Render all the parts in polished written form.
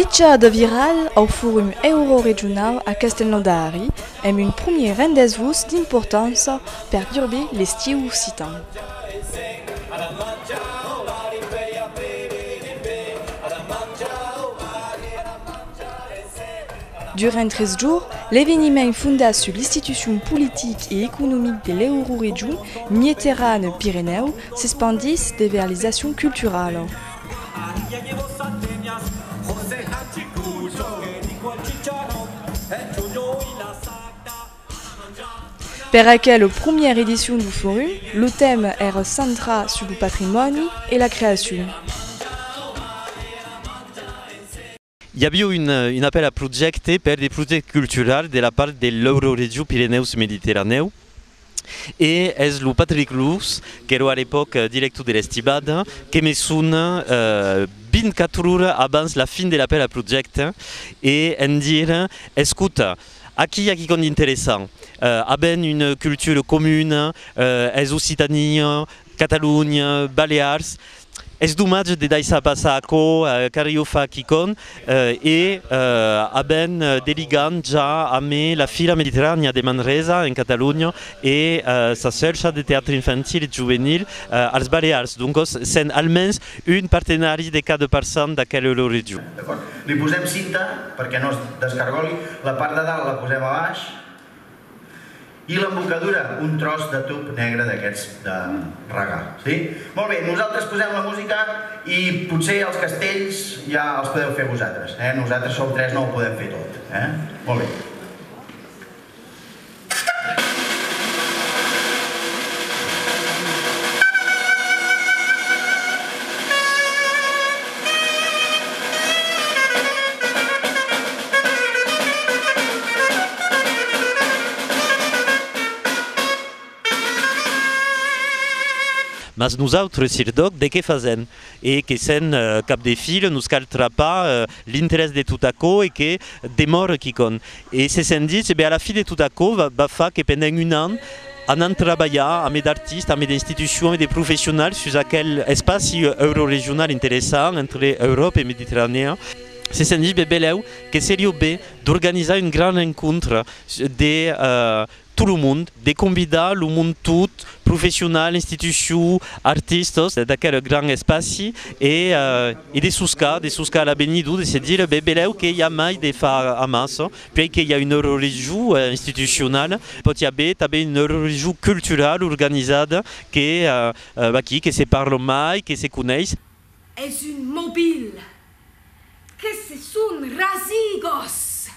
Pitcha de viral au Forum Euro-Regional à Castelnaudary est une première rendez-vous d'importance pour perturber les styles occitans. Durant 13 jours, l'événement fondé sur l'institution politique et économique de l'Euro-Région Méditerranée-Pyrénées s'expandit vers les actions culturelles. Pour laquelle première édition du forum, le thème est centré sur le patrimoine et la création. Il y a eu un appel à projet pour des projets culturels de la part de l'Euro-Région Pyrénées-Méditerranée. Et c'est le Patrick Luz, qui était à l'époque directeur de l'Estibade, qui me sonne 24 heures avant la fin de l'appel à projet et en dire écoute, qui est intéressant, avoir une culture commune, les Occitanie, Catalogne, Balears. C'est dommage de daïsa passaco, cariofa kikon et aben deligan ja ame la fila Mediterrània de Manresa en Catalogne et sa cerca de théâtre infantil et juvenil als Balears. Donc c'est almenys un partenari de cada personne d'aquella Euro-Région. Li posem cinta perquè no es descargoli, la part de dalt la posem a baix i l'embocadura, un tros de tub negre d'aquests de regar. Sí? Molt bé, nosaltres posem la música i potser els castells ja els podeu fer vosaltres. Nosaltres som tres, no ho podem fer tot. Molt bé. Mas nosaltres, Sirdoc, de què fazem? I que sent cap de fil, no cal trapar l'interès de Tutacó i que demora quicon. I se sent dit, a la fi de Tutacó va fer que pendant un an anant treballar amb d'artistes, amb d'institucions i de professionals sur aquell espai euro-regional interessant entre Europa i Mediterrània. Se sent dit, beleu, que seria bé d'organitzar un gran rencontre de tout le monde, de convidar le monde tout, professionnels, institutions, artistes, d'aquel grand espace et de suscar à la Benidou, de se dire beleu qu'il y a mai de faire à masse, puis qu'il y a une Euro-Région institutionnelle, peut y avoir une Euro-Région culturelle organisée qui se parle mai, qui se connaît. Es un mobile que son razigos.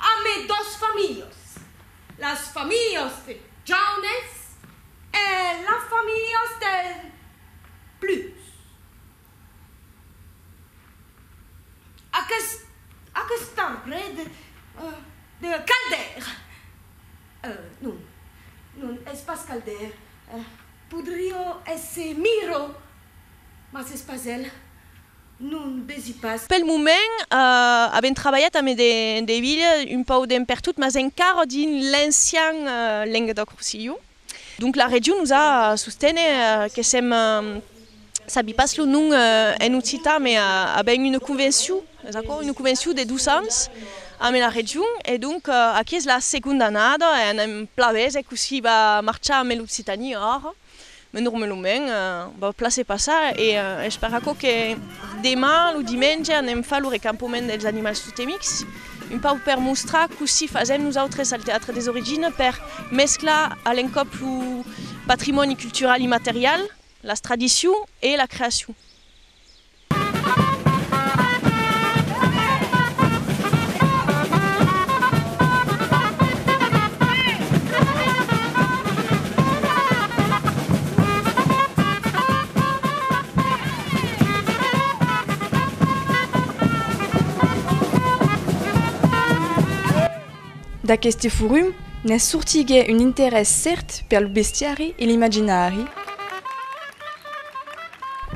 A mis dos familias, las familias de Jones y las familias de Plus. Aquesta red de Calder. Non, es pas Calder. Podria ser Miro, mas es pas ell. Pel moment, avem treballat amb de villes un peu d'empertut, mais encara dins l'ancien Languedoc-Roussillon. Donc la région nous a soutenu que sabi pas le nom en occitan, mais avec une convention de 12 ans avec la région. Et donc, aquí és la segunda annada, et on a plavès que aussi va marxar amb l'Occitanie ara. Mais normalement, va placer pas ça et j'espère que demain ou dimanche on fa le recampement des animaux totémiques un peu pour montrer que si faisons nous autres al théâtre des origines pour mescler à l'encop le patrimoine culturel immatériel, la tradition et la création. D'aquest forum n'est sortigué un intérêt certes pour le bestiari et l'imaginari.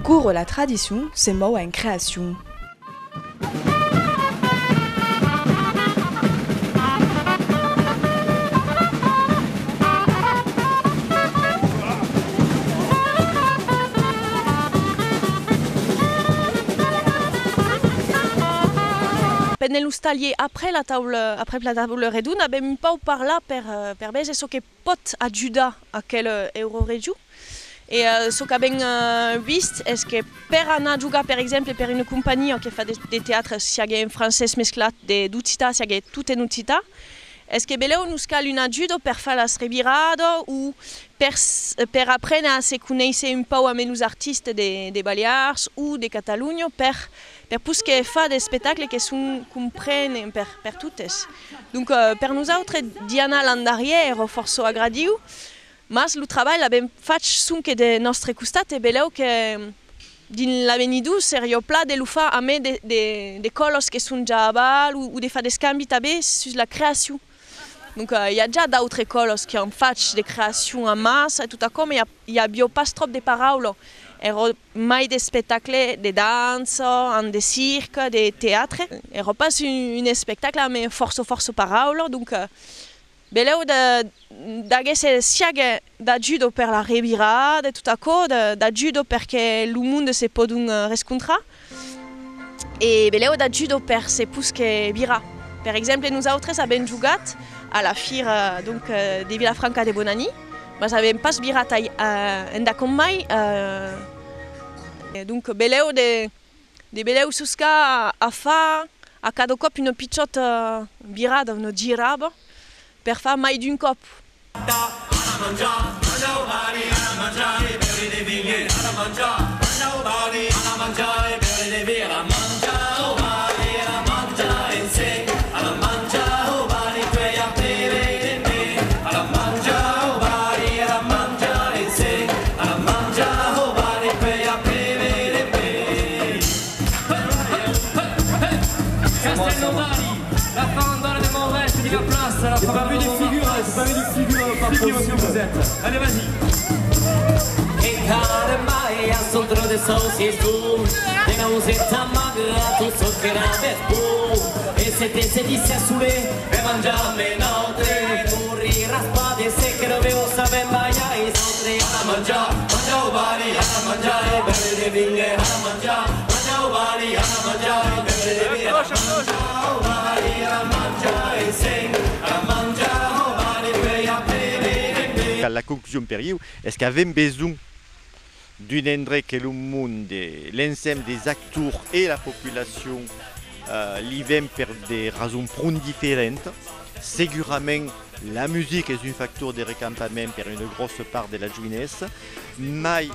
Cours la tradition, c'est mot en création. pendant l'hostalier après la table redonde abbiamo un po' parlato per vedere ciò che può aiutare a quel Euroregiu. E ce che abbiamo visto è che per andare a giocare per esempio per una compagnia che fa dei teatri sia in francese mesclato di due città sia che tutte in una città, è che bello nos cal un aiuto per fare la srebirada o per apprendere a se conoscere un po' a meno artisti dei Balears o di Catalogna per poter fare dei spettacoli che sono compresi per tutti. Donc per noi Diana all'andariere forse aggradiu, ma il lavoro l'abbiamo fatto anche dei nostri costati, è bello che nell'avvenido serio pla de fa a me de colos che sono già a bal o di fare dei scambi sulla creazione. Donc il y a già d'autres colos che hanno fatto des créations en masse et tout à coup, mais il y a pas trop de paroles. Ero mai des spectacles de danse, de cirque, de théâtre. Ero pas un spectacle, mais force paroles. Donc bello d'agere sia d'aiuto per la revirada e tutto a coup, d'aiuto perché il mondo si può riscontrare. E bello d'aiuto per se puske vira. Per esempio, noi abbiamo giocato alla fiera di Villafranca de Bonani, ma abbiamo pas virat andacon mai. Donc bello de bello susca a fa a cada cop una picciotta virada, una giraba, per fare mai d'un cop. J'ai pas vu des figures par où vous êtes. Allez, vas-y. E care mai ascoltano de soci tu, de non senta magra tu soccherà per tu. E se te se disse a sule, per mangiarmi notte, curri raspate se che dovevo sapere mai i soldi a mangiare, bari, a mangiare, bere le vinghe, a mangiare, bari, a mangiare, bere le vinghe, a mangiare, bari, a mangiare, sing. La conclusion période, est-ce qu'avait besoin d'une endroit que le monde, l'ensemble des acteurs et la population l'ivent pour des raisons bien différentes. Segurament, la musique est un facteur de recampament pour une grosse part de la jeunesse, mais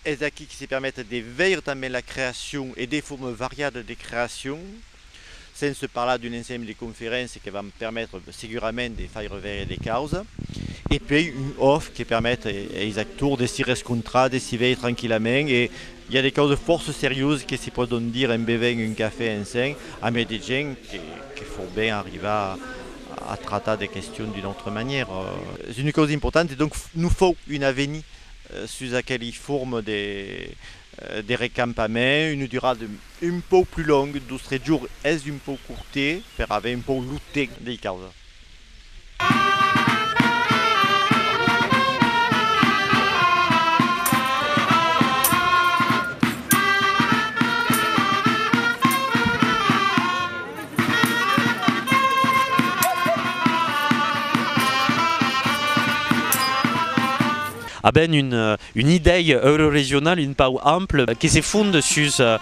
est acquis qui se permettent de veiller también la création et des formes variées de création, sans se parler d'un ensemble de conférences qui va me permettre segurament de faire revers des causes. Et puis une offre qui permet aux acteurs de s'y rencontrer, de s'y veiller tranquillement. Et il y a des causes forces sérieuses qui se peuvent dire en buvant un café ensemble, à des gens qui font bien arriver à traiter des questions d'une autre manière. C'est une cause importante et donc nous faut une avenue sur laquelle ils forment des recampaments, une durée un peu plus longue, 12 jours est un peu courtée, pour avoir un peu lutté des causes. Ben une idée euro-régionale, une part ample, qui se fonde sur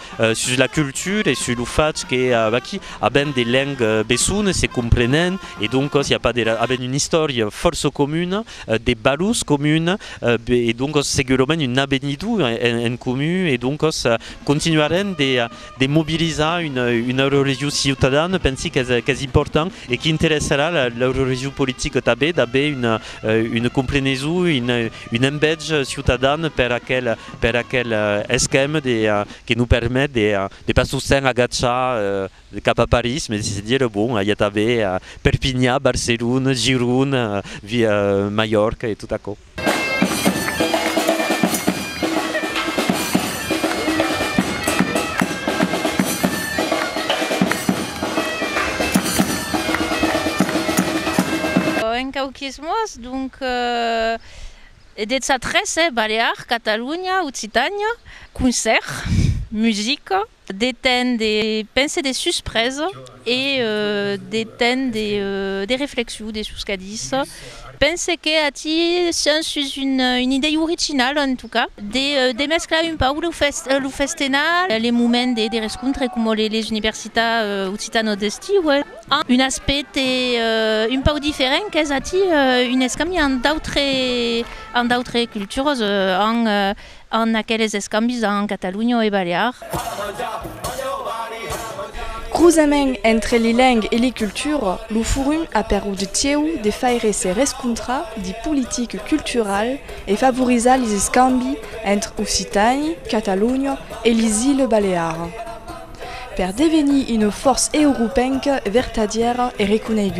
la culture et sur le fait que ben des langues bessoune se comprennent et donc il n'y a pas une histoire force commune, des balus communes et donc segurement une abenidou en commun et donc continueront de mobiliser une euro-région ciudadane, pense que c'est important et qui intéressera l'euro-région politique d'avoir une compréhension, une embedge ciudadane per aquel esquema qui nous permet de pas soutenir agachar cap à Paris, mais c'est dire bon, il y avait Perpignan, Barcelone, Gironde, Mallorca et tout à coup. En cauquismos, donc de 13 Balear, Catalunya, Occitania, concert musique, des thèmes, des pensées, des surprises et des thèmes, des réflexions, des choses qu'a dit. Pense que c'est une idée originale en tout cas, de mescler un peu le festival, les moments des rencontres comme les universités occitanes d'esti, un aspect un peu différent qu'est une escambi en d'autres cultures, en aquelles escambis en Catalogne et Baleares. Cruzament entre les langues et les cultures, le forum a permis de tieu de faire ses rencontres de politique culturelle et favoriser les escambis entre Occitanie, Catalogne et les îles Baleares. Pour devenir une force européenne vertadière et reconnue.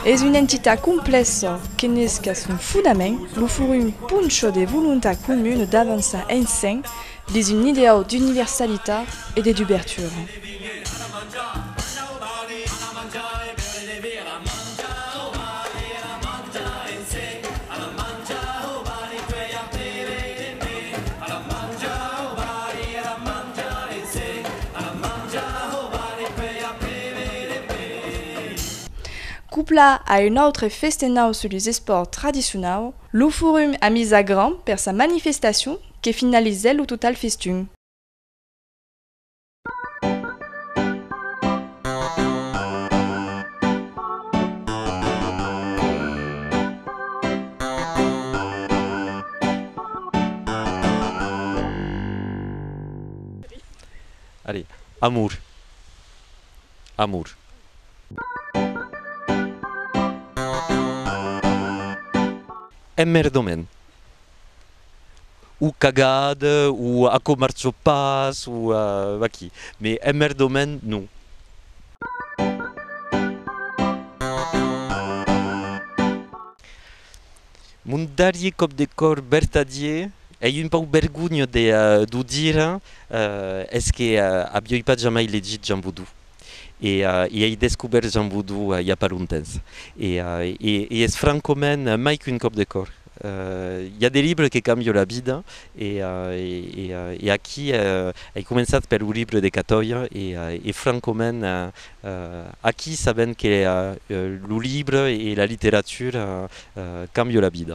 Es une entité complexe qui n'est qu'à son fondament, le forum punche des volontés communes d'avancer ensemble des une idéal d'universalité et d'ouverture. Couplé à un autre festival sur les sports traditionnels, le forum a mis à grand pour sa manifestation qui finalisait le total festin. Allez, amour. Amour. Emmerdomen. Ou cagade, ou ako marcho pas, ou aqui. Mais emmerdomen, non. Mon dernier cop de corps vertadier è un peu vergogne de dire est-ce que abbiamo pas jamais legit Jean Boudou. Et j'ai découvert Jean Boudou il n'y a pas longtemps. Et c'est francomen mai qu'une cop de corps. Il y a des livres qui changent la vie et à qui j'ai commencé par le livre de Catoy et francomen à qui savent que le livre et la littérature changent la vie.